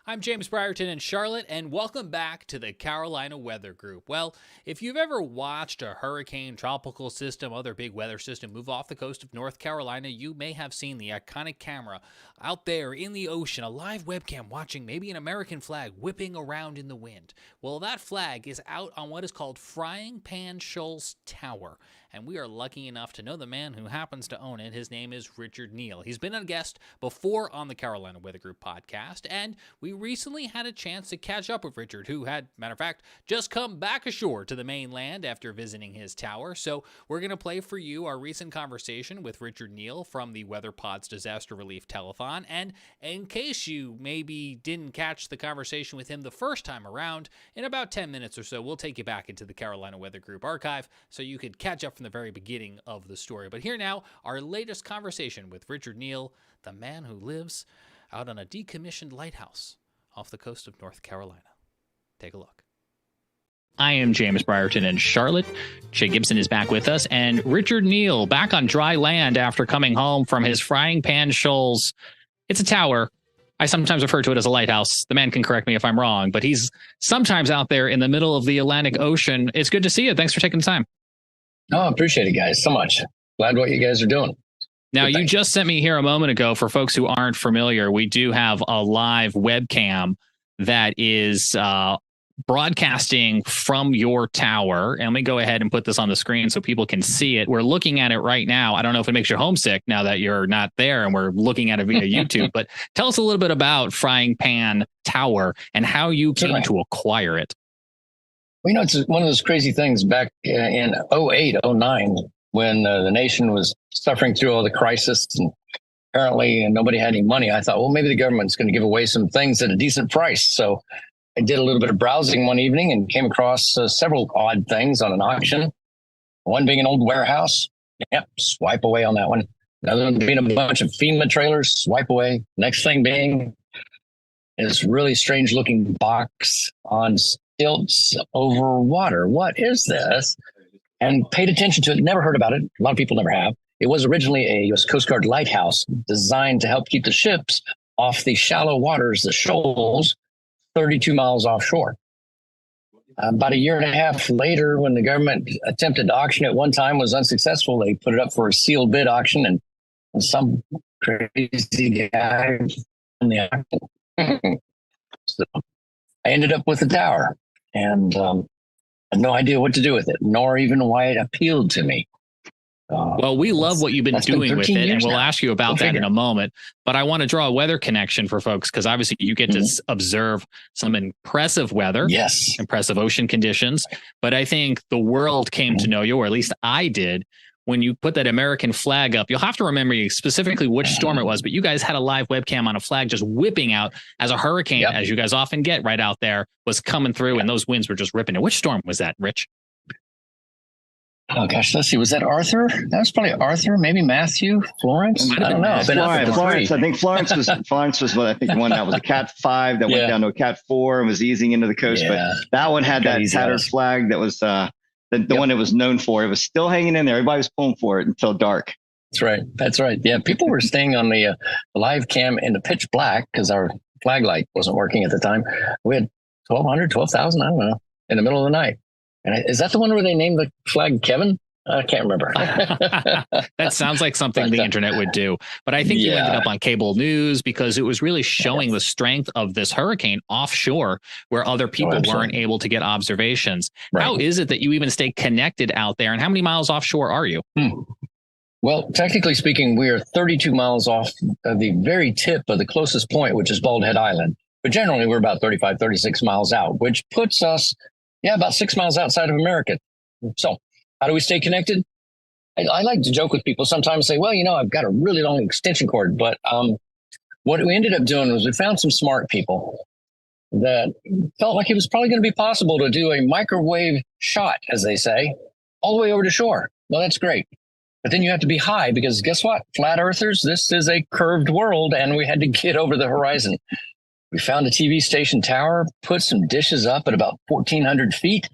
I'm James Brierton in Charlotte, and welcome back to the Carolina Weather Group. Well, if you've ever watched a hurricane, tropical system, other big weather system move off the coast of North Carolina, you may have seen the iconic camera out there in the ocean, a live webcam watching maybe an American flag whipping around in the wind. Well, that flag is out on what is called Frying Pan Shoals Tower, and we are lucky enough to know the man who happens to own it. His name is Richard Neal. He's been a guest before on the Carolina Weather Group podcast, and we recently had a chance to catch up with Richard, who had, matter of fact, just come back ashore to the mainland after visiting his tower. So we're going to play for you our recent conversation with Richard Neal from the WeatherPod's Disaster Relief Telethon. And in case you maybe didn't catch the conversation with him the first time around, in about 10 minutes or so, we'll take you back into the Carolina Weather Group archive so you could catch up from the very beginning of the story. But here now, our latest conversation with Richard Neal, the man who lives out on a decommissioned lighthouse off the coast of North Carolina. Take a look. I am James Brierton in Charlotte. Shea Gibson is back with us, and Richard Neal back on dry land after coming home from his Frying Pan Shoals. It's a tower. I sometimes refer to it as a lighthouse. The man can correct me if I'm wrong, but he's sometimes out there in the middle of the Atlantic Ocean. It's good to see you. Thanks for taking the time. Oh, I appreciate it, guys, so much. Glad what you guys are doing. Now, you just sent me here a moment ago. For folks who aren't familiar, we do have a live webcam that is broadcasting from your tower. And let me go ahead and put this on the screen so people can see it. We're looking at it right now. I don't know if it makes you homesick now that you're not there and we're looking at it via YouTube, but tell us a little bit about Frying Pan Tower and how you came to acquire it. Well, you know, it's one of those crazy things back in 08, 09, when the nation was suffering through all the crisis and apparently nobody had any money. I thought, well, maybe the government's going to give away some things at a decent price. So I did a little bit of browsing one evening and came across several odd things on an auction. One being an old warehouse. Yep, swipe away on that one. Another one being a bunch of FEMA trailers. Swipe away. Next thing being this really strange looking box on stilts over water. What is this? And paid attention to it. Never heard about it. A lot of people never have. It was originally a U.S. Coast Guard lighthouse designed to help keep the ships off the shallow waters, the shoals, 32 miles offshore. About a year and a half later, when the government attempted to auction it one time, was unsuccessful. They put it up for a sealed bid auction, and some crazy guy in the auction. So I ended up with the tower, and had no idea what to do with it, nor even why it appealed to me. Well, we love what you've been doing with it, and we'll ask you about that in a moment. But I want to draw a weather connection for folks, because obviously you get to observe some impressive weather, impressive ocean conditions. But I think the world came to know you, or at least I did, when you put that American flag up. You'll have to remember specifically which storm it was, but you guys had a live webcam on a flag just whipping out as a hurricane, as you guys often get right out there, was coming through, and those winds were just ripping it. Which storm was that, Rich? Oh, gosh, let's see. Was that Arthur? That was probably Arthur, maybe Matthew, Florence. I don't know. Florence. I think Florence was what I think the one that was a Cat 5 that went down to a Cat 4 and was easing into the coast. But that one had that tattered flag that was the one it was known for. It was still hanging in there. Everybody was pulling for it until dark. That's right. Yeah, people were staying on the live cam in the pitch black because our flag light wasn't working at the time. We had 12,000, I don't know, in the middle of the night. And is that the one where they named the flag Kevin? I can't remember. That sounds like something the internet would do. But I think you ended up on cable news because it was really showing the strength of this hurricane offshore where other people weren't able to get observations. Right. How is it that you even stay connected out there? And how many miles offshore are you? Well, technically speaking, we are 32 miles off of the very tip of the closest point, which is Bald Head Island. But generally, we're about 35, 36 miles out, which puts us about 6 miles outside of America. So how do we stay connected? I like to joke with people sometimes, say, well, you know, I've got a really long extension cord. But what we ended up doing was we found some smart people that felt like it was probably going to be possible to do a microwave shot, as they say, all the way over to shore. Well, that's great. But then you have to be high because guess what? Flat earthers, this is a curved world, and we had to get over the horizon. We found a TV station tower, put some dishes up at about 1,400 feet,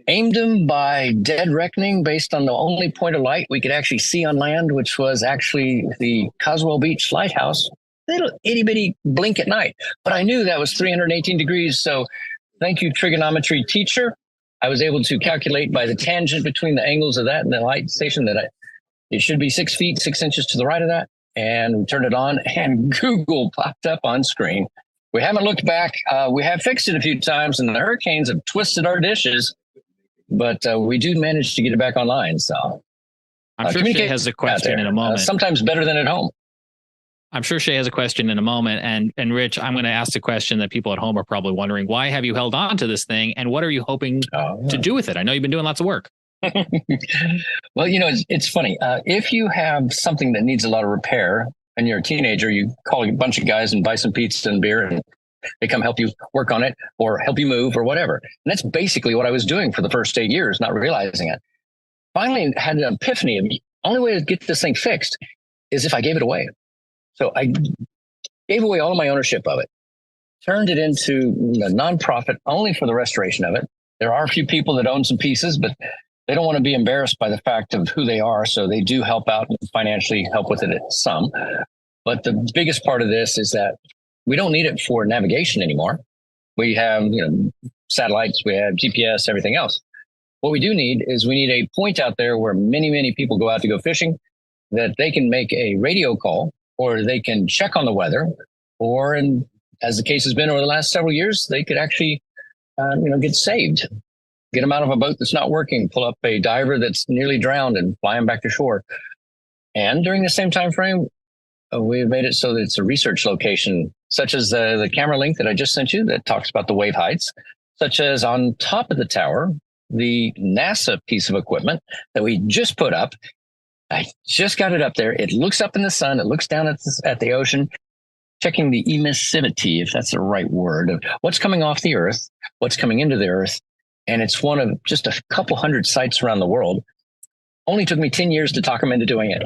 aimed them by dead reckoning based on the only point of light we could actually see on land, which was actually the Coswell Beach Lighthouse, little itty bitty blink at night. But I knew that was 318 degrees. So thank you, trigonometry teacher. I was able to calculate by the tangent between the angles of that and the light station that it should be 6 feet, 6 inches to the right of that. And we turned it on and Google popped up on screen. We haven't looked back. We have fixed it a few times and the hurricanes have twisted our dishes, but we do manage to get it back online. So I'm sure Shay has a question in a moment. Sometimes better than at home. I'm sure Shay has a question in a moment. And Rich, I'm going to ask the question that people at home are probably wondering. Why have you held on to this thing? And what are you hoping to do with it? I know you've been doing lots of work. Well, it's funny. If you have something that needs a lot of repair and you're a teenager, you call a bunch of guys and buy some pizza and beer and they come help you work on it or help you move or whatever. And that's basically what I was doing for the first 8 years, not realizing it. Finally had an epiphany of the only way to get this thing fixed is if I gave it away. So I gave away all of my ownership of it, turned it into a nonprofit only for the restoration of it. There are a few people that own some pieces, but they don't want to be embarrassed by the fact of who they are. So they do help out and financially help with it some. But the biggest part of this is that we don't need it for navigation anymore. We have, satellites, we have GPS, everything else. What we do need is we need a point out there where many, many people go out to go fishing that they can make a radio call or they can check on the weather or, and as the case has been over the last several years, they could actually, get saved. Get them out of a boat that's not working, pull up a diver that's nearly drowned and fly them back to shore. And during the same time frame, we've made it so that it's a research location, such as the camera link that I just sent you that talks about the wave heights, such as on top of the tower, the NASA piece of equipment that we just put up. I just got it up there. It looks up in the sun. It looks down at the ocean, checking the emissivity, if that's the right word, of what's coming off the Earth, what's coming into the Earth. And it's one of just a couple hundred sites around the world. Only took me 10 years to talk them into doing it.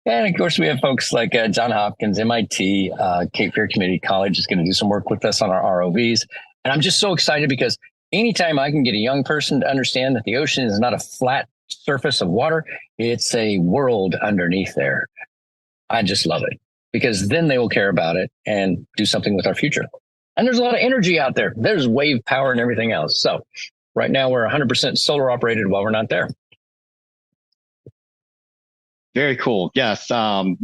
And of course, we have folks like Johns Hopkins, MIT, Cape Fear Community College is going to do some work with us on our ROVs. And I'm just so excited because anytime I can get a young person to understand that the ocean is not a flat surface of water, it's a world underneath there. I just love it because then they will care about it and do something with our future. And there's a lot of energy out there. There's wave power and everything else. So right now we're 100% solar operated while we're not there. Very cool. Yes. And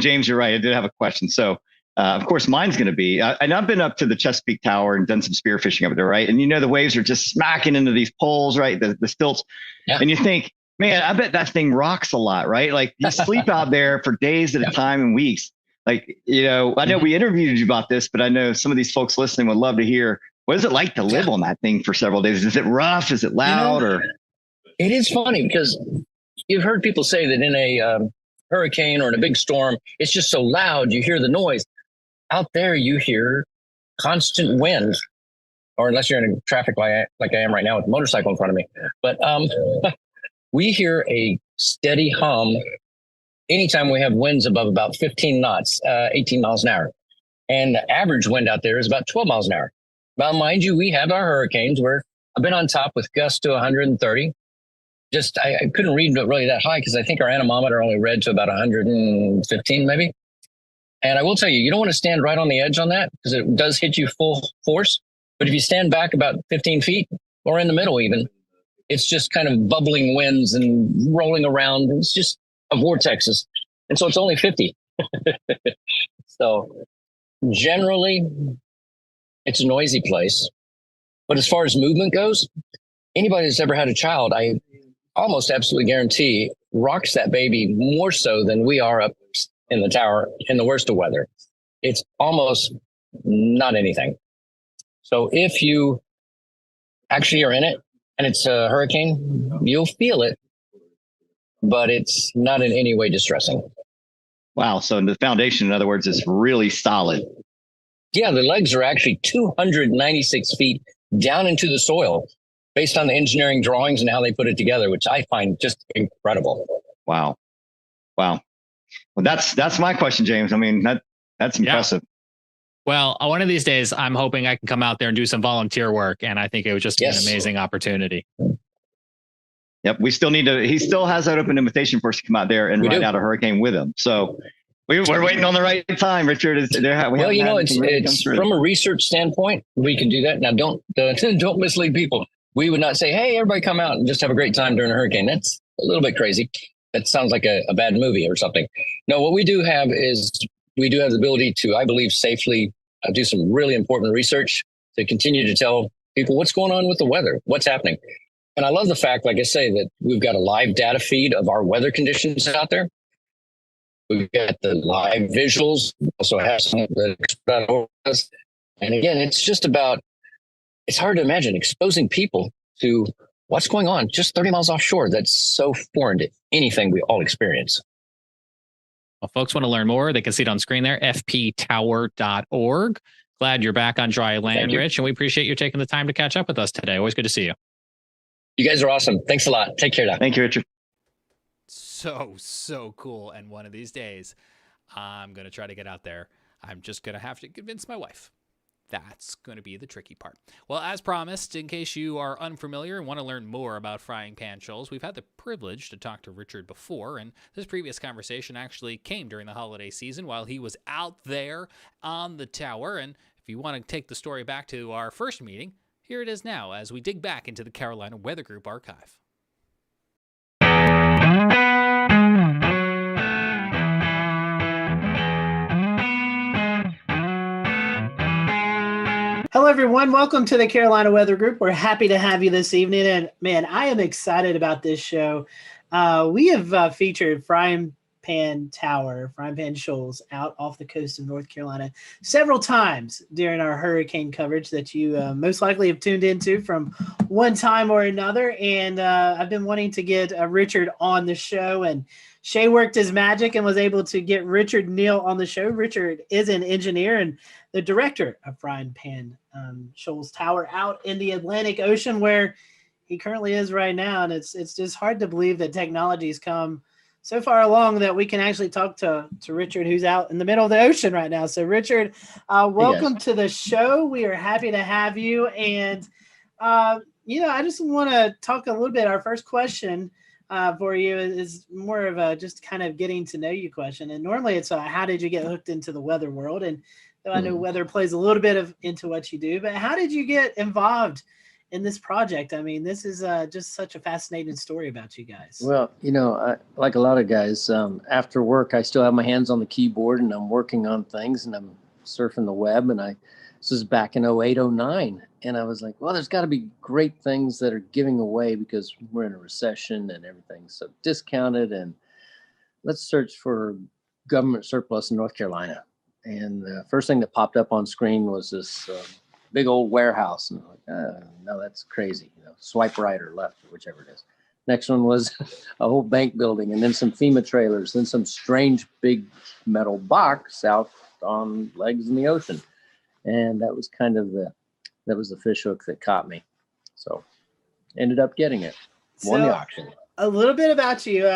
James, you're right. I did have a question. So, of course, mine's going to be, and I've been up to the Chesapeake Tower and done some spearfishing up there, right? And the waves are just smacking into these poles, right? The stilts. Yeah. And you think, man, I bet that thing rocks a lot, right? Like you sleep out there for days at a time and weeks. Like, I know we interviewed you about this, but I know some of these folks listening would love to hear, what is it like to live on that thing for several days? Is it rough? Is it loud? Or it is funny because you've heard people say that in a hurricane or in a big storm, it's just so loud, you hear the noise. Out there, you hear constant wind, or unless you're in a traffic light like I am right now with a motorcycle in front of me. But we hear a steady hum anytime we have winds above about 15 knots, 18 miles an hour. And the average wind out there is about 12 miles an hour. Now, mind you, we have our hurricanes where I've been on top with gusts to 130. I couldn't read really that high because I think our anemometer only read to about 115 maybe. And I will tell you, you don't want to stand right on the edge on that because it does hit you full force. But if you stand back about 15 feet or in the middle even, it's just kind of bubbling winds and rolling around. It's just a vortexes. And so it's only 50. So generally, it's a noisy place. But as far as movement goes, anybody that's ever had a child, I almost absolutely guarantee rocks that baby more so than we are up in the tower in the worst of weather. It's almost not anything. So if you actually are in it and it's a hurricane, you'll feel it, but it's not in any way distressing. Wow. So the foundation, in other words, is really solid. Yeah, the legs are actually 296 feet down into the soil based on the engineering drawings and how they put it together, which I find just incredible. Wow. Well, that's my question, James. I mean, that's impressive. Yeah. Well, one of these days, I'm hoping I can come out there and do some volunteer work. And I think it would just be an amazing opportunity. Yep. He still has that open invitation for us to come out there and ride out a hurricane with him. So We're waiting on the right time, Richard. Well, it's from a research standpoint, we can do that. Now, don't mislead people. We would not say, hey, everybody come out and just have a great time during a hurricane. That's a little bit crazy. That sounds like a bad movie or something. No, what we do have is we do have the ability to, I believe, safely do some really important research to continue to tell people what's going on with the weather, what's happening. And I love the fact, like I say, that we've got a live data feed of our weather conditions out there. We've got the live visuals. We also have some that. And again, it's just about, it's hard to imagine exposing people to what's going on just 30 miles offshore. That's so foreign to anything we all experience. Well, folks want to learn more, they can see it on screen there, fptower.org. Glad you're back on dry land, Rich, and we appreciate you taking the time to catch up with us today. Always good to see you. You guys are awesome. Thanks a lot. Take care now. Thank you, Richard. So cool. And one of these days, I'm going to try to get out there. I'm just going to have to convince my wife. That's going to be the tricky part. Well, as promised, in case you are unfamiliar and want to learn more about Frying Pan Shoals, we've had the privilege to talk to Richard before, and this previous conversation actually came during the holiday season while he was out there on the tower. And if you want to take the story back to our first meeting, here it is now as we dig back into the Carolina Weather Group archive. Hello, everyone. Welcome to the Carolina Weather Group. We're happy to have you this evening. And man, I am excited about this show. We have featured Frying Pan Shoals out off the coast of North Carolina several times during our hurricane coverage that you most likely have tuned into from one time or another. And I've been wanting to get Richard on the show, and Shea worked his magic and was able to get Richard Neal on the show. Richard is an engineer and the director of Frying Pan Shoals Tower out in the Atlantic Ocean, where he currently is right now. And it's just hard to believe that technology's come so far along that we can actually talk to Richard, who's out in the middle of the ocean right now. So Richard, welcome to the show. We are happy to have you. And, I just want to talk a little bit. Our first question for you is more of a just kind of getting to know you question. And normally it's how did you get hooked into the weather world? And I know weather plays a little bit into what you do, but how did you get involved in this project? I mean, this is just such a fascinating story about you guys. Well, like a lot of guys, after work, I still have my hands on the keyboard and I'm working on things and I'm surfing the web. And this was back in 08, 09. And I was like, well, there's got to be great things that are giving away because we're in a recession and everything's so discounted. And let's search for government surplus in North Carolina. And the first thing that popped up on screen was this big old warehouse. And I'm like, no, that's crazy. Swipe right or left or whichever it is. Next one was a whole bank building and then some FEMA trailers, then some strange big metal box out on legs in the ocean. And that was kind of the fish hook that caught me. So ended up getting it. Won the auction. A little bit about you,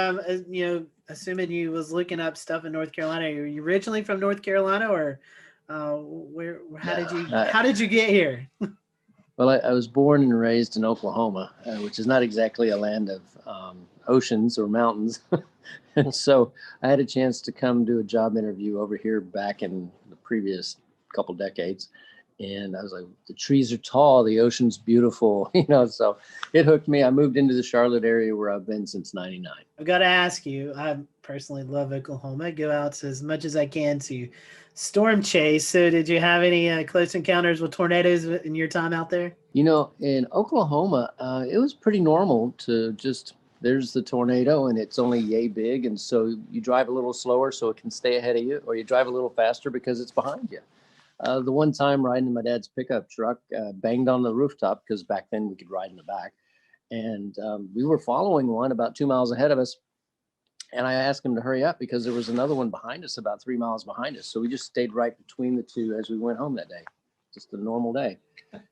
assuming you was looking up stuff in North Carolina. Are you originally from North Carolina, or how did you get here? Well, I was born and raised in Oklahoma, which is not exactly a land of oceans or mountains. And so I had a chance to come do a job interview over here back in the previous couple decades. And I was like, the trees are tall, the ocean's beautiful, so it hooked me. I moved into the Charlotte area where I've been since 99. I've got to ask you, I personally love Oklahoma. I go out as much as I can to storm chase. So did you have any close encounters with tornadoes in your time out there? In Oklahoma, it was pretty normal to just, there's the tornado and it's only yay big. And so you drive a little slower so it can stay ahead of you, or you drive a little faster because it's behind you. The one time riding in my dad's pickup truck, banged on the rooftop because back then we could ride in the back. And we were following one about 2 miles ahead of us. And I asked him to hurry up because there was another one behind us about 3 miles behind us. So we just stayed right between the two as we went home that day. Just a normal day.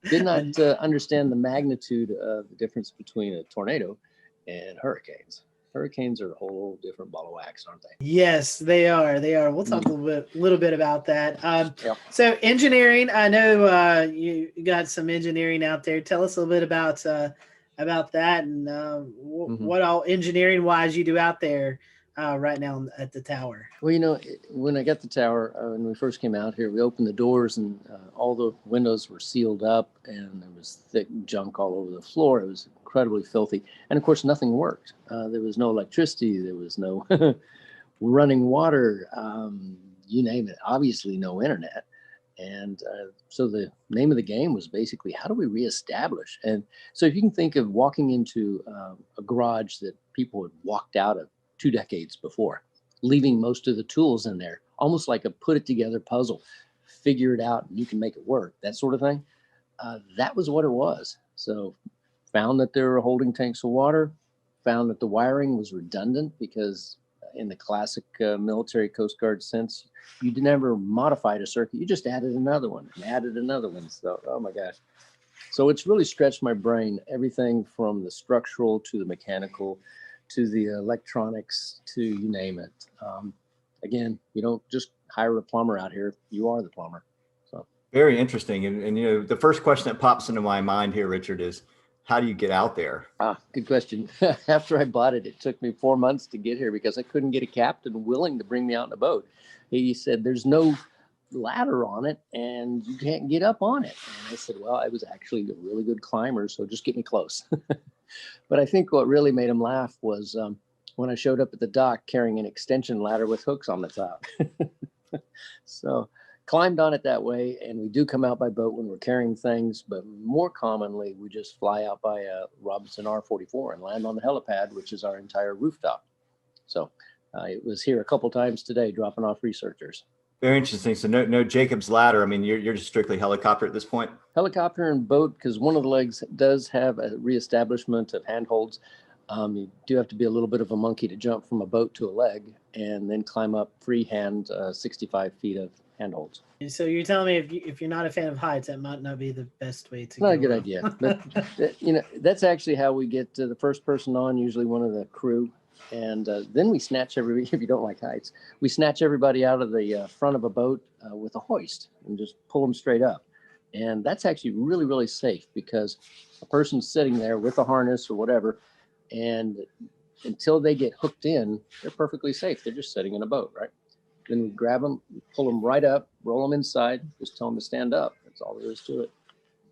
Did not understand the magnitude of the difference between a tornado and hurricanes. Hurricanes are a whole different ball of wax, aren't they? Yes, they are. We'll talk a little bit about that. So engineering, I know you got some engineering out there. Tell us a little bit about that and what all engineering wise you do out there right now at the tower? Well, when I got the tower, when we first came out here, we opened the doors and all the windows were sealed up and there was thick junk all over the floor. It was incredibly filthy. And of course, nothing worked. There was no electricity. There was no running water, you name it, obviously no internet. And so the name of the game was basically, how do we reestablish? And so if you can think of walking into a garage that people had walked out of 2 decades before, leaving most of the tools in there, almost like a put it together puzzle, figure it out and you can make it work, that sort of thing. That was what it was. So found that there were holding tanks of water, found that the wiring was redundant because in the classic military Coast Guard sense, you never modified a circuit. You just added another one and added another one. So, oh my gosh. So it's really stretched my brain, everything from the structural to the mechanical to the electronics to you name it. Again, you don't just hire a plumber out here. You are the plumber. So very interesting. And the first question that pops into my mind here, Richard, is how do you get out there? Good question. After I bought it, it took me 4 months to get here because I couldn't get a captain willing to bring me out in a boat. He said, there's no ladder on it and you can't get up on it. And I said, well, I was actually a really good climber, so just get me close. But I think what really made him laugh was when I showed up at the dock carrying an extension ladder with hooks on the top. So climbed on it that way, and we do come out by boat when we're carrying things, but more commonly we just fly out by a Robinson R-44 and land on the helipad, which is our entire rooftop. So it was here a couple times today dropping off researchers. Very interesting. So no Jacob's ladder. I mean, you're just strictly helicopter at this point? Helicopter and boat, because one of the legs does have a reestablishment of handholds. You do have to be a little bit of a monkey to jump from a boat to a leg and then climb up freehand 65 feet of handholds. And so you're telling me if you're not a fan of heights, that might not be the best way to go. Not a good idea. But that's actually how we get to the first person on, usually one of the crew. And then we snatch everybody, if you don't like heights, we snatch everybody out of the front of a boat with a hoist and just pull them straight up. And that's actually really, really safe because a person's sitting there with a harness or whatever, and until they get hooked in, they're perfectly safe. They're just sitting in a boat, right? Then we grab them, pull them right up, roll them inside, just tell them to stand up. That's all there is to it.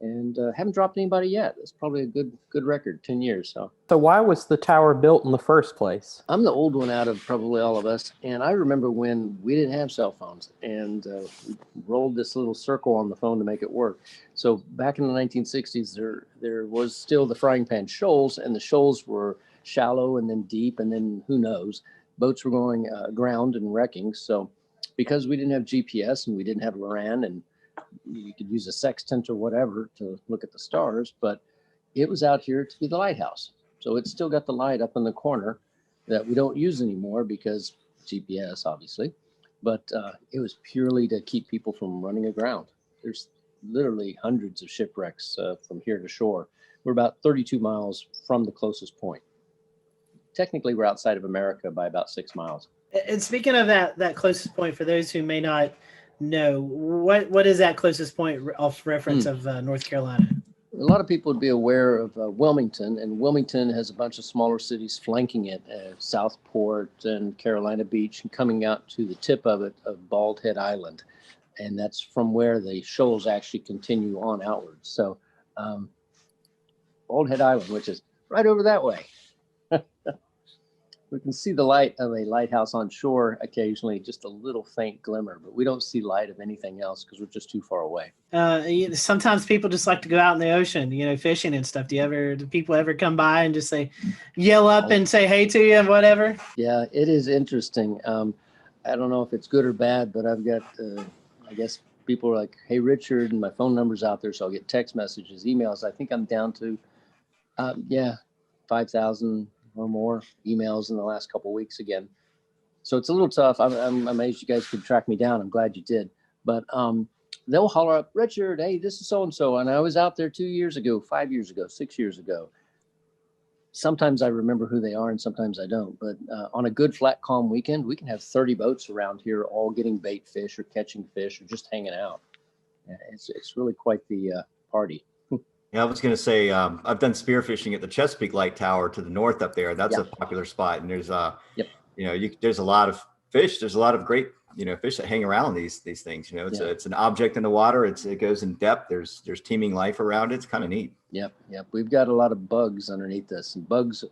And haven't dropped anybody yet. That's probably a good record, 10 years. So why was the tower built in the first place? I'm the old one out of probably all of us. And I remember when we didn't have cell phones and we rolled this little circle on the phone to make it work. So back in the 1960s, there was still the Frying Pan Shoals, and the shoals were shallow and then deep, and then who knows, boats were going aground and wrecking. So because we didn't have GPS and we didn't have LORAN, and you could use a sextant or whatever to look at the stars, but it was out here to be the lighthouse. So it's still got the light up in the corner that we don't use anymore because GPS, obviously, but it was purely to keep people from running aground. There's literally hundreds of shipwrecks from here to shore. We're about 32 miles from the closest point. Technically, we're outside of America by about 6 miles. And speaking of that closest point, for those who may not know, what is that closest point off reference of North Carolina? A lot of people would be aware of Wilmington, and Wilmington has a bunch of smaller cities flanking it, Southport and Carolina Beach, and coming out to the tip of it of Bald Head Island. And that's from where the shoals actually continue on outwards. So Bald Head Island, which is right over that way. We can see the light of a lighthouse on shore occasionally, just a little faint glimmer, but we don't see light of anything else because we're just too far away. Sometimes people just like to go out in the ocean, fishing and stuff. Do people ever come by and just yell up and say hey to you and whatever? Yeah, it is interesting. I don't know if it's good or bad, but I've got, I guess people are like, hey, Richard, and my phone number's out there, so I'll get text messages, emails. I think I'm down to, 5,000 or more emails in the last couple of weeks again. So it's a little tough. I'm amazed you guys could track me down. I'm glad you did. But they'll holler up, Richard, hey, this is so-and-so. And I was out there 2 years ago, 5 years ago, 6 years ago. Sometimes I remember who they are and sometimes I don't. But on a good, flat, calm weekend, we can have 30 boats around here all getting bait fish or catching fish or just hanging out. It's really quite the party. Yeah, I was going to say, I've done spearfishing at the Chesapeake Light Tower to the north up there. That's a popular spot. And there's there's a lot of fish. There's a lot of great, fish that hang around these things. It's an object in the water. It goes in depth. There's teeming life around it. It's kind of neat. Yep. We've got a lot of bugs underneath us, and bugs,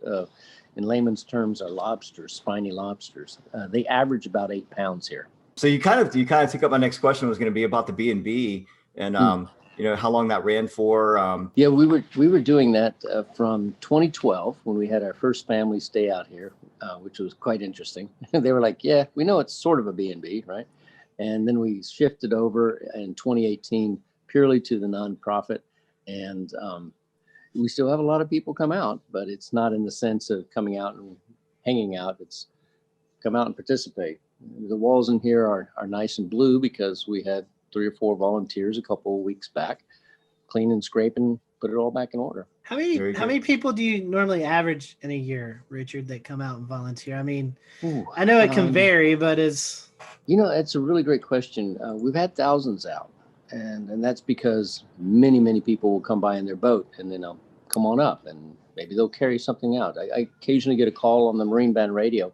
in layman's terms, are lobsters, spiny lobsters. They average about 8 pounds here. So you kind of took up my next question, was going to be about the B&B and how long that ran for. Yeah, we were doing that from 2012 when we had our first family stay out here, which was quite interesting. They were like, yeah, we know it's sort of a B&B, right? And then we shifted over in 2018 purely to the nonprofit, and we still have a lot of people come out, but it's not in the sense of coming out and hanging out. It's come out and participate. The walls in here are nice and blue because we had 3 or 4 volunteers a couple of weeks back, clean and scrape and put it all back in order. How many people do you normally average in a year, Richard, that come out and volunteer? I mean, I know it can vary, but it's a really great question. We've had thousands out, and that's because many people will come by in their boat and then they'll come on up and maybe they'll carry something out. I occasionally get a call on the Marine Band radio.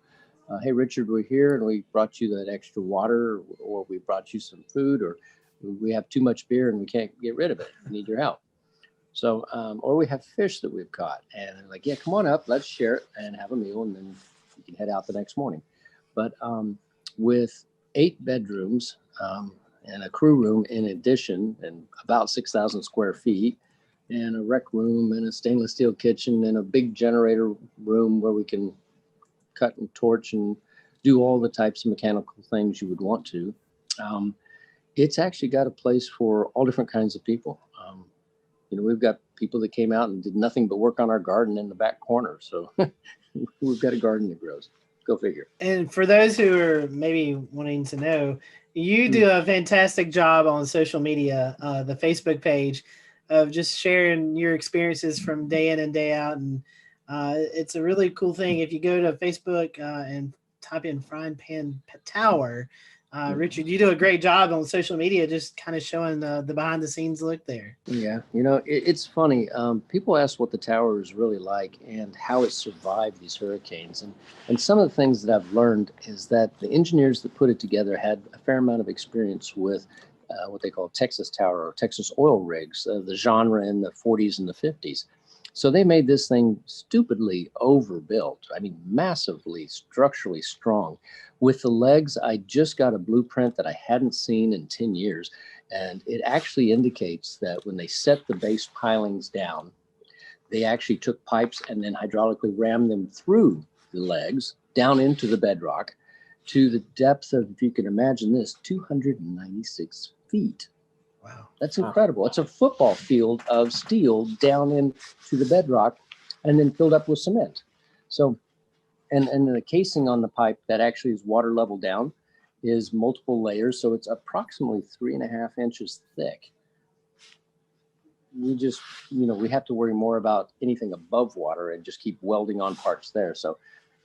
Hey, Richard, we're here and we brought you that extra water, or we brought you some food, or we have too much beer and we can't get rid of it. We need your help. So, or we have fish that we've caught, and they're like, yeah, come on up, let's share it and have a meal, and then you can head out the next morning. But with 8 bedrooms and a crew room in addition, and about 6,000 square feet, and a rec room and a stainless steel kitchen and a big generator room where we can cut and torch and do all the types of mechanical things you would want to. It's actually got a place for all different kinds of people. We've got people that came out and did nothing but work on our garden in the back corner. So we've got a garden that grows. Go figure. And for those who are maybe wanting to know, you do a fantastic job on social media, the Facebook page, of just sharing your experiences from day in and day out. And it's a really cool thing. If you go to Facebook and type in Frying Pan Tower, Richard, you do a great job on social media, just kind of showing the behind the scenes look there. Yeah. It's funny. People ask what the tower is really like and how it survived these hurricanes. And some of the things that I've learned is that the engineers that put it together had a fair amount of experience with what they call Texas tower or Texas oil rigs, the genre in the 40s and the 50s. So they made this thing stupidly overbuilt. I mean, massively structurally strong. With the legs, I just got a blueprint that I hadn't seen in 10 years. And it actually indicates that when they set the base pilings down, they actually took pipes and then hydraulically rammed them through the legs down into the bedrock to the depth of, if you can imagine this, 296 feet. Wow. That's incredible. It's a football field of steel down into the bedrock and then filled up with cement. So, and the casing on the pipe that actually is water level down is multiple layers. So it's approximately 3.5 inches thick. We just, we have to worry more about anything above water and just keep welding on parts there. So,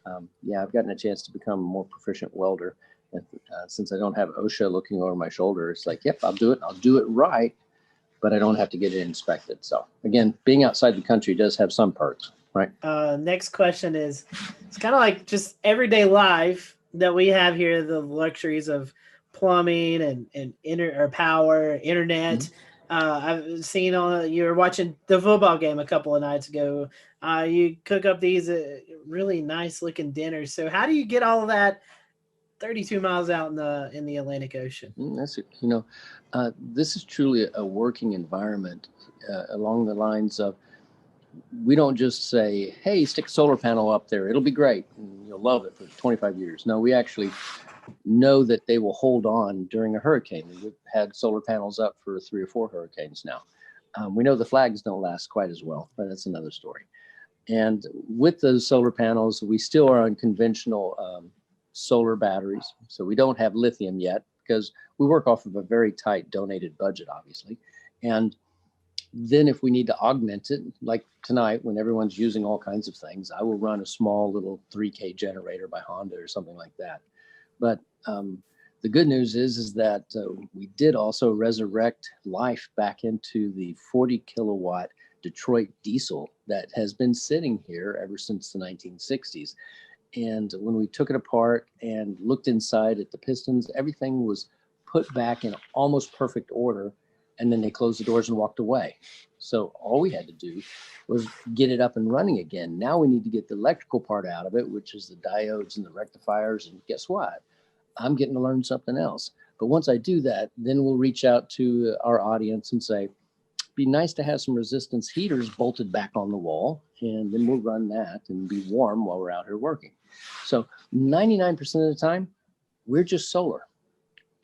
I've gotten a chance to become a more proficient welder. Since I don't have OSHA looking over my shoulder, it's like, yep, I'll do it. I'll do it right, but I don't have to get it inspected. So again, being outside the country does have some perks, right? Next question is, it's kind of like just everyday life that we have here, the luxuries of plumbing and power, internet. Mm-hmm. I've seen you were watching the football game a couple of nights ago. You cook up these really nice looking dinners. So how do you get all of that 32 miles out in the Atlantic Ocean? That's it. This is truly a working environment along the lines of, we don't just say, hey, stick a solar panel up there, it'll be great, and you'll love it for 25 years. No, we actually know that they will hold on during a hurricane. We've had solar panels up for 3 or 4 hurricanes now. We know the flags don't last quite as well, but that's another story. And with those solar panels, we still are on conventional solar batteries. So we don't have lithium yet because we work off of a very tight donated budget, obviously. And then if we need to augment it, like tonight, when everyone's using all kinds of things, I will run a small little 3K generator by Honda or something like that. But the good news is that we did also resurrect life back into the 40 kilowatt Detroit diesel that has been sitting here ever since the 1960s. And when we took it apart and looked inside at the pistons, everything was put back in almost perfect order. And then they closed the doors and walked away. So all we had to do was get it up and running again. Now we need to get the electrical part out of it, which is the diodes and the rectifiers. And guess what? I'm getting to learn something else. But once I do that, then we'll reach out to our audience and say, be nice to have some resistance heaters bolted back on the wall, and then we'll run that and be warm while we're out here working. So 99% of the time, we're just solar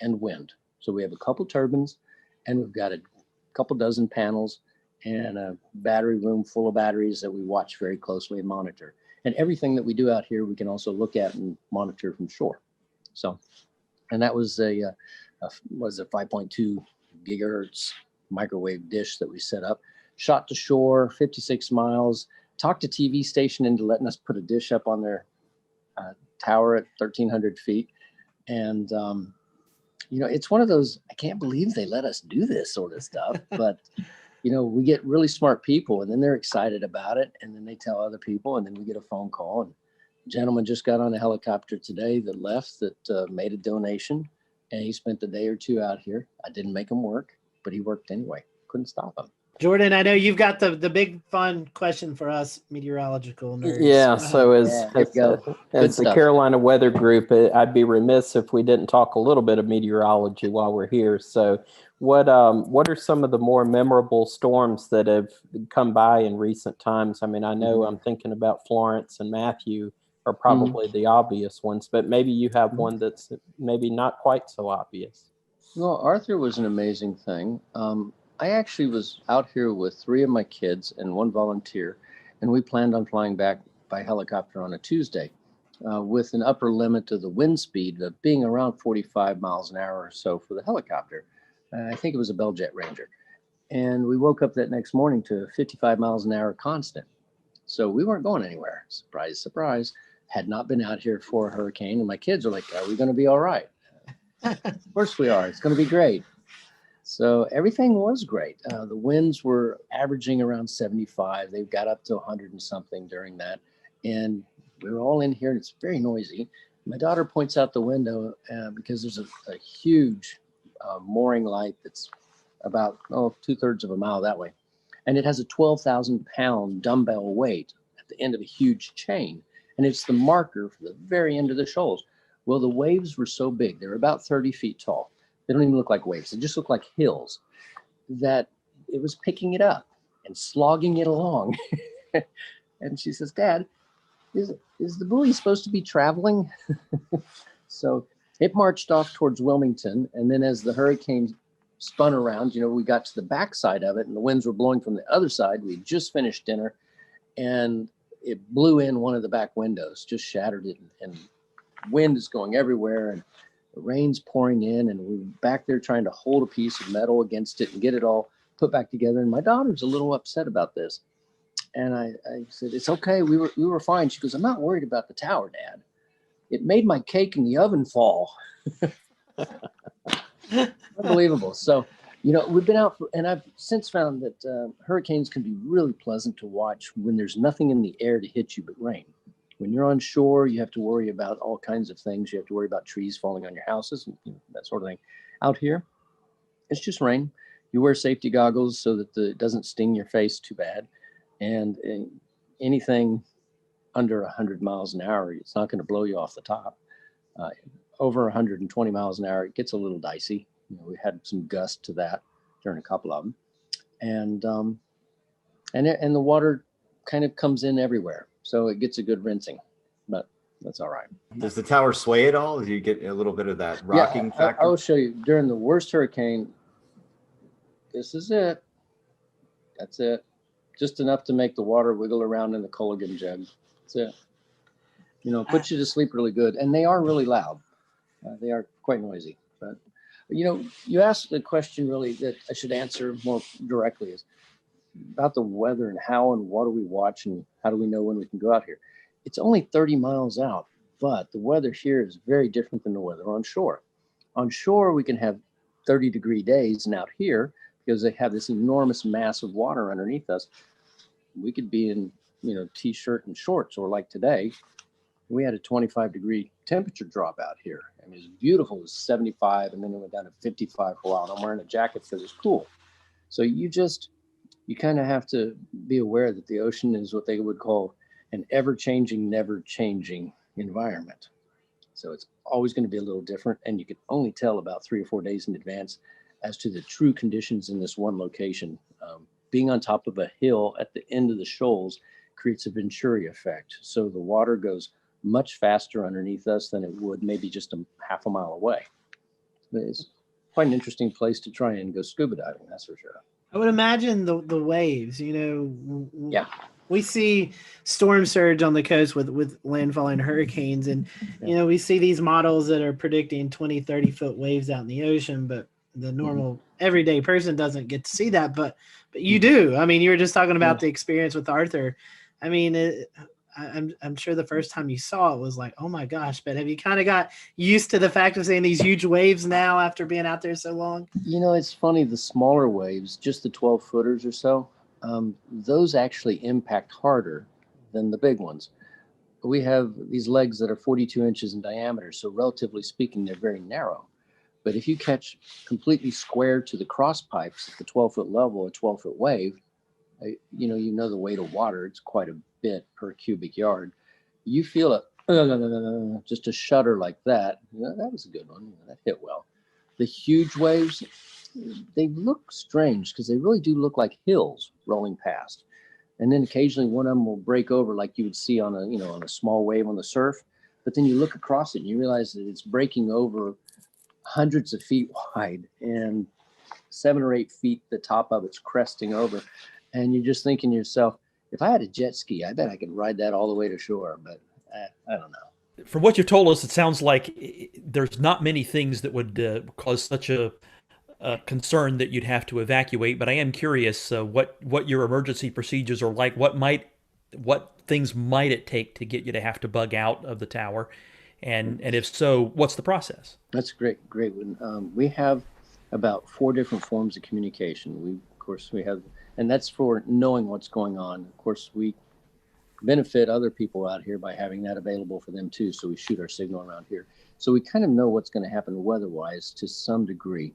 and wind. So we have a couple turbines, and we've got a couple dozen panels and a battery room full of batteries that we watch very closely and monitor. And everything that we do out here, we can also look at and monitor from shore. So, and that was a 5.2 gigahertz microwave dish that we set up, shot to shore 56 miles, talked to TV station into letting us put a dish up on their tower at 1,300 feet. And, you know, it's one of those, I can't believe they let us do this sort of stuff, but, you know, we get really smart people and then they're excited about it. And then they tell other people, and then we get a phone call. And a gentleman just got on a helicopter today that left that made a donation, and he spent a day or two out here. I didn't make him work, but he worked anyway. Couldn't stop him. Jordan, I know you've got the big fun question for us meteorological nerds. Yeah, so as the Carolina Weather Group, I'd be remiss if we didn't talk a little bit of meteorology while we're here. So what are some of the more memorable storms that have come by in recent times? I mean, I know I'm thinking about Florence and Matthew are probably the obvious ones, but maybe you have one that's maybe not quite so obvious. Well, Arthur was an amazing thing. I actually was out here with 3 of my kids and 1 volunteer, and we planned on flying back by helicopter on a Tuesday with an upper limit to the wind speed of being around 45 miles an hour or so for the helicopter. I think it was a Bell Jet Ranger. And we woke up that next morning to 55 miles an hour constant. So we weren't going anywhere. Surprise, surprise. Had not been out here for a hurricane. And my kids are like, are we going to be all right? Of course we are. It's going to be great. So everything was great. The winds were averaging around 75. They got up to 100 and something during that. And we were all in here, and it's very noisy. My daughter points out the window because there's a huge mooring light that's about 2/3 of a mile that way. And it has a 12,000-pound dumbbell weight at the end of a huge chain. And it's the marker for the very end of the shoals. Well, the waves were so big. They're about 30 feet tall. They don't even look like waves. They just look like hills, that it was picking it up and slogging it along. And she says, Dad, is the buoy supposed to be traveling? So it marched off towards Wilmington. And then as the hurricane spun around, you know, we got to the backside of it and the winds were blowing from the other side. We had just finished dinner and it blew in one of the back windows, just shattered it. And wind is going everywhere. And the rain's pouring in, and we were back there trying to hold a piece of metal against it and get it all put back together. And my daughter's a little upset about this. And I said, it's okay. We were fine. She goes, I'm not worried about the tower, Dad. It made my cake in the oven fall. Unbelievable. So, you know, we've been out and I've since found that hurricanes can be really pleasant to watch when there's nothing in the air to hit you but rain. When you're on shore, you have to worry about all kinds of things. You have to worry about trees falling on your houses, and, you know, that sort of thing. Out here, it's just rain. You wear safety goggles so that it doesn't sting your face too bad. And anything under 100 miles an hour, it's not going to blow you off the top. Over 120 miles an hour, it gets a little dicey. You know, we had some gust to that during a couple of them. And the water kind of comes in everywhere. So it gets a good rinsing, but that's all right. Does the tower sway at all? Do you get a little bit of that rocking factor? I'll show you. During the worst hurricane, this is it. That's it. Just enough to make the water wiggle around in the Culligan jug. That's it. You know, puts you to sleep really good. And they are really loud. They are quite noisy. But, you know, you asked the question really that I should answer more directly is about the weather and how and what do we watch and how do we know when we can go out here. It's only 30 miles out, but the weather here is very different than the weather on shore. On shore, we can have 30-degree days, and out here, because they have this enormous mass of water underneath us, we could be in, you know, t-shirt and shorts, or like today, We had a 25-degree temperature drop out here. I mean, it was beautiful. It was 75, and then it went down to 55 for a while. And I'm wearing a jacket because it's cool. So you kind of have to be aware that the ocean is what they would call an ever-changing, never-changing environment. So it's always going to be a little different, and you can only tell about 3 or 4 days in advance as to the true conditions in this one location. Being on top of a hill at the end of the shoals creates a Venturi effect. So the water goes much faster underneath us than it would maybe just a half a mile away. It's quite an interesting place to try and go scuba diving, that's for sure. I would imagine the waves, Yeah. We see storm surge on the coast with landfalling hurricanes. And, we see these models that are predicting 20, 30 foot waves out in the ocean, but the normal everyday person doesn't get to see that. But you do. I mean, you were just talking about the experience with Arthur. I mean, I'm sure the first time you saw it was like, oh my gosh, but have you kind of got used to the fact of seeing these huge waves now after being out there so long? It's funny, the smaller waves, just the 12 footers or so, those actually impact harder than the big ones. We have these legs that are 42 inches in diameter, so relatively speaking, they're very narrow. But if you catch completely square to the cross pipes at the 12-foot level, a 12-foot wave, you know the weight of water, it's quite a bit per cubic yard. You feel it, just a shudder like that. That was a good one. That hit well. The huge waves, they look strange because they really do look like hills rolling past. And then occasionally one of them will break over like you would see on a small wave on the surf. But then you look across it and you realize that it's breaking over hundreds of feet wide and 7 or 8 feet, the top of it's cresting over. And you're just thinking to yourself, if I had a jet ski, I bet I could ride that all the way to shore. But I don't know. From what you've told us, it sounds like there's not many things that would cause such a concern that you'd have to evacuate. But I am curious what your emergency procedures are like. What things might it take to get you to have to bug out of the tower? And if so, what's the process? That's great one. We have about 4 different forms of communication. We have, and that's for knowing what's going on. Of course, we benefit other people out here by having that available for them too. So we shoot our signal around here. So we kind of know what's going to happen weather-wise to some degree.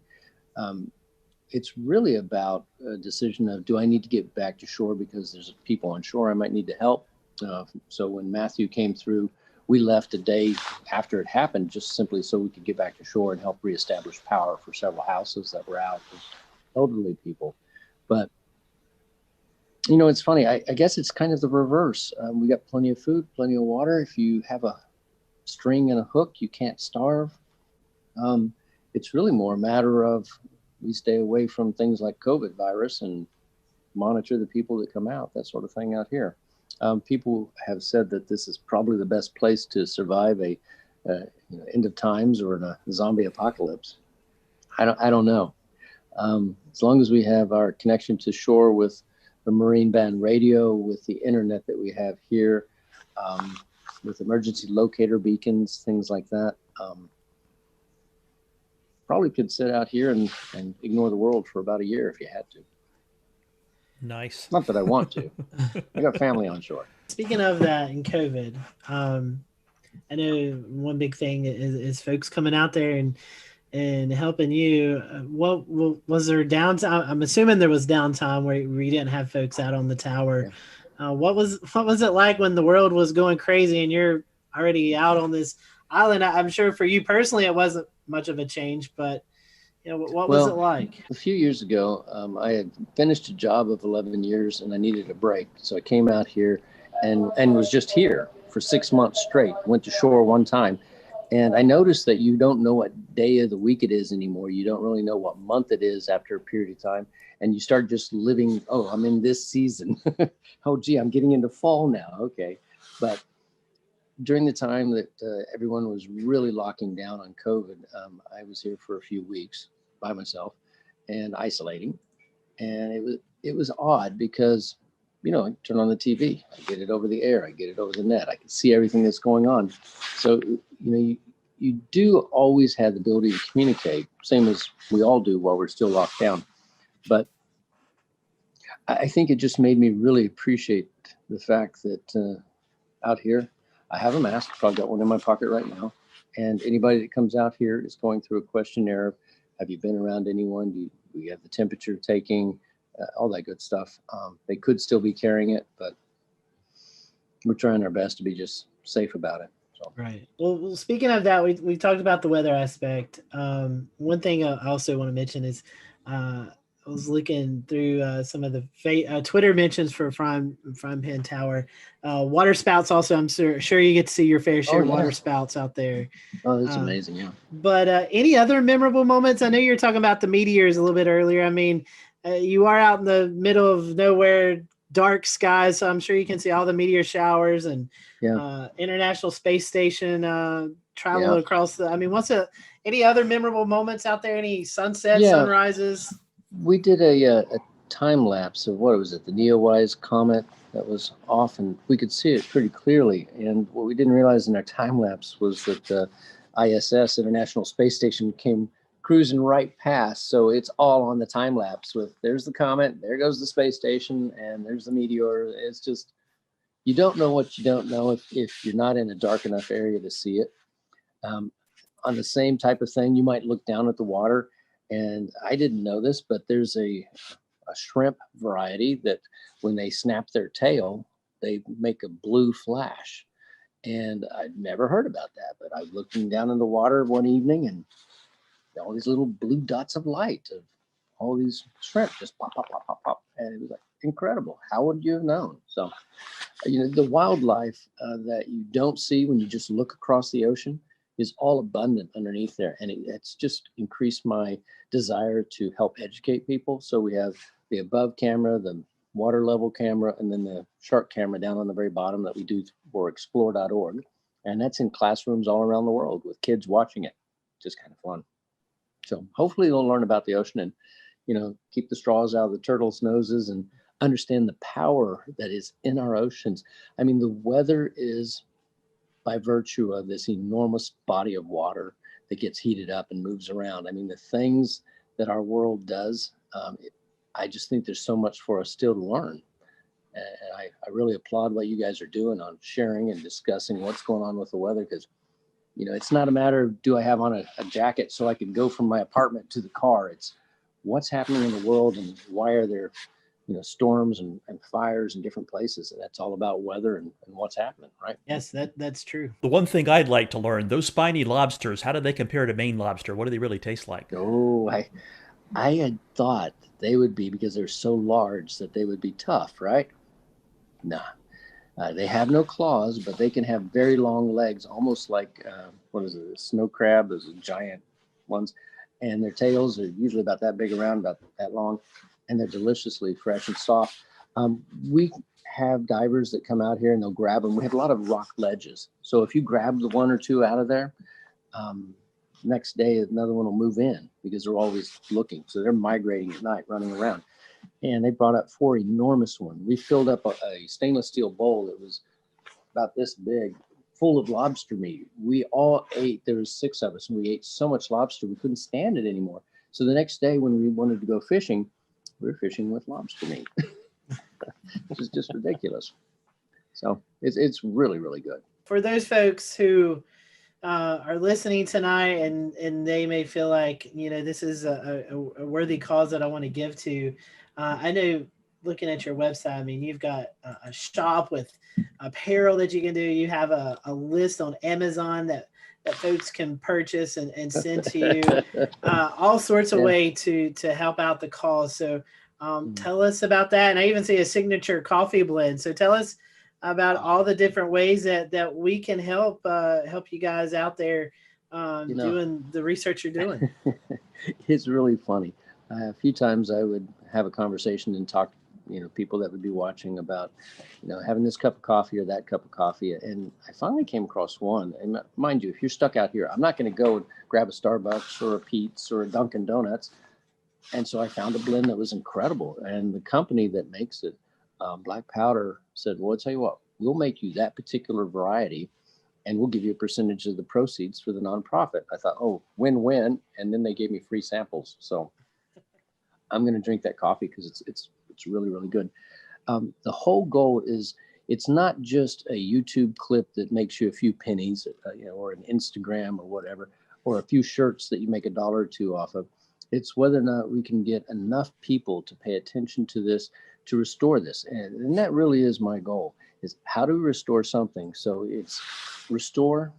It's really about a decision of, do I need to get back to shore because there's people on shore I might need to help? So when Matthew came through, we left a day after it happened, just simply so we could get back to shore and help reestablish power for several houses that were out with elderly people. But, it's funny. I guess it's kind of the reverse. We got plenty of food, plenty of water. If you have a string and a hook, you can't starve. It's really more a matter of we stay away from things like COVID virus and monitor the people that come out, that sort of thing out here. People have said that this is probably the best place to survive a end of times or a zombie apocalypse. I don't know. As long as we have our connection to shore with the marine band radio, with the internet that we have here, with emergency locator beacons, things like that, probably could sit out here and ignore the world for about a year if you had to. Nice. Not that I want to. I got family on shore. Speaking of that and COVID, I know one big thing is folks coming out there and helping you. What was there downtime? I'm assuming there was downtime where you didn't have folks out on the tower. Yeah. What was it like when the world was going crazy and you're already out on this island? I'm sure for you personally it wasn't much of a change, but what was it like? A few years ago, I had finished a job of 11 years and I needed a break. So I came out here and was just here for 6 months straight. Went to shore one time. And I noticed that you don't know what day of the week it is anymore. You don't really know what month it is after a period of time. And you start just living, I'm in this season. Oh, gee, I'm getting into fall now. Okay. But during the time that everyone was really locking down on COVID, I was here for a few weeks by myself and isolating. And it was odd because, I turn on the TV, I get it over the air, I get it over the net, I can see everything that's going on. So, you do always have the ability to communicate, same as we all do while we're still locked down. But I think it just made me really appreciate the fact that out here, I have a mask. I've got one in my pocket right now. And anybody that comes out here is going through a questionnaire. Have you been around anyone? Do you have the temperature taking? All that good stuff. They could still be carrying it, but we're trying our best to be just safe about it. So. Right. Well, speaking of that, we talked about the weather aspect. One thing I also want to mention is I was looking through some of the Twitter mentions for Frying Pan Tower. Water spouts also, I'm sure you get to see your fair share of water spouts out there. Oh, that's amazing, yeah. But any other memorable moments? I know you were talking about the meteors a little bit earlier. I mean, you are out in the middle of nowhere, dark skies, so I'm sure you can see all the meteor showers and International Space Station travel across the. I mean, any other memorable moments out there? Any sunsets, sunrises? We did a time lapse of what was it? The Neowise comet that was off, and we could see it pretty clearly. And what we didn't realize in our time lapse was that the ISS, International Space Station, came cruising right past. So it's all on the time lapse with there's the comet, there goes the space station, and there's the meteor. It's just, you don't know what you don't know if you're not in a dark enough area to see it. On the same type of thing, you might look down at the water, and I didn't know this, but there's a shrimp variety that when they snap their tail, they make a blue flash. And I'd never heard about that, but I was looking down in the water one evening and all these little blue dots of light of all these shrimp just pop, pop, pop, pop, pop. And it was like incredible. How would you have known? So, the wildlife that you don't see when you just look across the ocean is all abundant underneath there. And it's just increased my desire to help educate people. So we have the above camera, the water level camera, and then the shark camera down on the very bottom that we do for explore.org. And that's in classrooms all around the world with kids watching it. Just kind of fun. So hopefully they'll learn about the ocean and, keep the straws out of the turtles' noses and understand the power that is in our oceans. I mean, the weather is by virtue of this enormous body of water that gets heated up and moves around. I mean, the things that our world does, I just think there's so much for us still to learn. And I really applaud what you guys are doing on sharing and discussing what's going on with the weather, because it's not a matter of do I have on a jacket so I can go from my apartment to the car. It's what's happening in the world and why are there, storms and fires in different places. And that's all about weather and what's happening, right? Yes, that's true. The one thing I'd like to learn, those spiny lobsters, how do they compare to Maine lobster? What do they really taste like? Oh, I had thought they would be, because they're so large, that they would be tough, right? Nah. They have no claws, but they can have very long legs, almost like, a snow crab, those giant ones. And their tails are usually about that big around, about that long, and they're deliciously fresh and soft. We have divers that come out here and they'll grab them. We have a lot of rock ledges. So if you grab the one or two out of there, next day another one will move in because they're always looking. So they're migrating at night, running around. And they brought up 4 enormous ones. We filled up a stainless steel bowl that was about this big, full of lobster meat. We all ate. There was 6 of us, and we ate so much lobster we couldn't stand it anymore. So the next day when we wanted to go fishing, we were fishing with lobster meat, which is just ridiculous. So it's really, really good. For those folks who are listening tonight and they may feel like, this is a worthy cause that I want to give to, I know looking at your website, I mean, you've got a shop with apparel that you can do. You have a list on Amazon that folks can purchase and send to you, all sorts of way to help out the cause. So tell us about that. And I even see a signature coffee blend. So tell us about all the different ways that we can help you guys out there doing the research you're doing. It's really funny. A few times I would have a conversation and talk, people that would be watching about, having this cup of coffee or that cup of coffee. And I finally came across one. And mind you, if you're stuck out here, I'm not going to go and grab a Starbucks or a Pete's or a Dunkin' Donuts. And so I found a blend that was incredible. And the company that makes it, Black Powder, said, well, I'll tell you what, we'll make you that particular variety and we'll give you a percentage of the proceeds for the nonprofit. I thought, oh, win-win. And then they gave me free samples. So I'm going to drink that coffee because it's really, really good. The whole goal is it's not just a YouTube clip that makes you a few pennies, or an Instagram or whatever, or a few shirts that you make $1 or $2 off of. It's whether or not we can get enough people to pay attention to this, to restore this. And that really is my goal, is how do we restore something? So it's restore,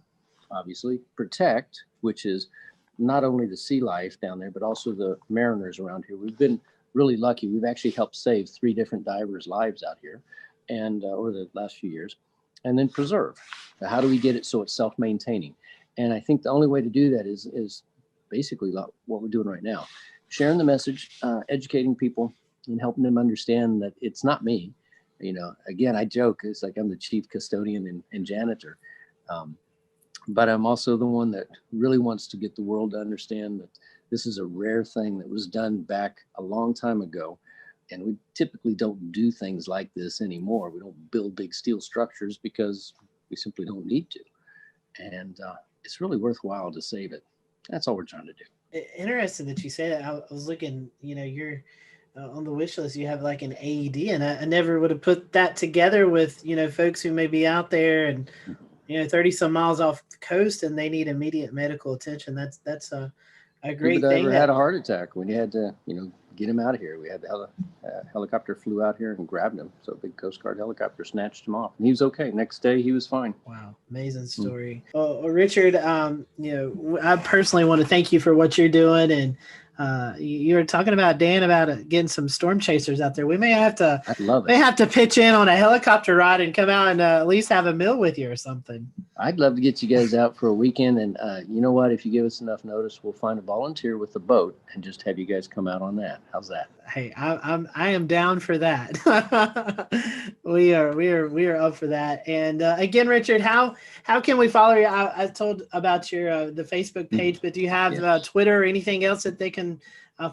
obviously, protect, which is not only the sea life down there, but also the mariners around here. We've been really lucky. We've actually helped save 3 different divers' lives out here, and over the last few years. And then preserve. Now, how do we get it so it's self-maintaining? And I think the only way to do that is basically what we're doing right now, sharing the message, educating people, and helping them understand that it's not me. Again, I joke, it's like I'm the chief custodian and janitor. But I'm also the one that really wants to get the world to understand that this is a rare thing that was done back a long time ago. And we typically don't do things like this anymore. We don't build big steel structures because we simply don't need to. And it's really worthwhile to save it. That's all we're trying to do. Interesting that you say that. I was looking, you're on the wish list, you have like an AED, and I never would have put that together with, folks who may be out there and, 30 some miles off the coast and they need immediate medical attention. That's a great thing. People had a heart attack when you had to, get him out of here. We had the helicopter flew out here and grabbed him. So a big Coast Guard helicopter snatched him off. And he was okay. Next day, he was fine. Wow. Amazing story. Well, Richard, I personally want to thank you for what you're doing. And you were talking about, Dan, about getting some storm chasers out there. We may have to, pitch in on a helicopter ride and come out and at least have a meal with you or something. I'd love to get you guys out for a weekend. And you know what? If you give us enough notice, we'll find a volunteer with the boat and just have you guys come out on that. How's that? Hey, I am down for that. we are up for that. And again, Richard, how can we follow you? I told about your the Facebook page, but do you have Twitter or anything else that they can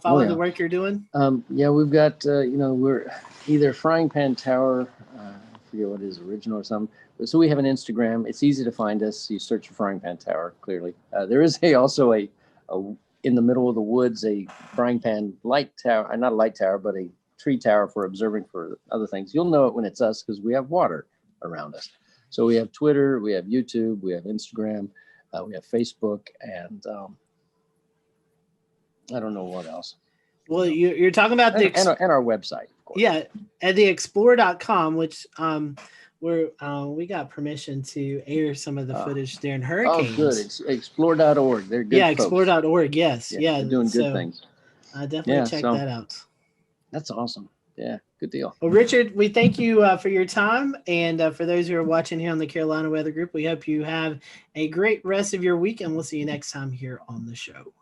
follow the work you're doing? We've got we're either Frying Pan Tower. I forget what his original or something. So we have an Instagram. It's easy to find us. You search for Frying Pan Tower. Clearly, there is also a in the middle of the woods, a frying pan light tower, not a light tower, but a tree tower for observing for other things. You'll know it when it's us because we have water around us. So we have Twitter, we have YouTube, we have Instagram, we have Facebook, and I don't know what else. Well, you're talking about and our website, of course. Yeah, at the explore.com, which we got permission to air some of the footage during hurricanes. Oh, good. It's explore.org. They're good. Yeah, folks. explore.org. Yes. Yeah. They're doing good things. Definitely check that out. That's awesome. Yeah. Good deal. Well, Richard, we thank you for your time. And for those who are watching here on the Carolina Weather Group, we hope you have a great rest of your week, and we'll see you next time here on the show.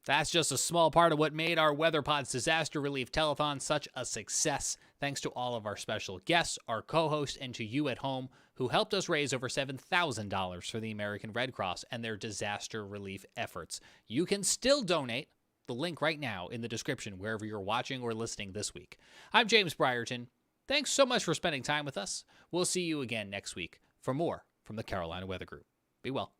That's just a small part of what made our WeatherPod's Disaster Relief Telethon such a success. Thanks to all of our special guests, our co-hosts, and to you at home who helped us raise over $7,000 for the American Red Cross and their disaster relief efforts. You can still donate. The link right now in the description wherever you're watching or listening this week. I'm James Brierton. Thanks so much for spending time with us. We'll see you again next week for more from the Carolina Weather Group. Be well.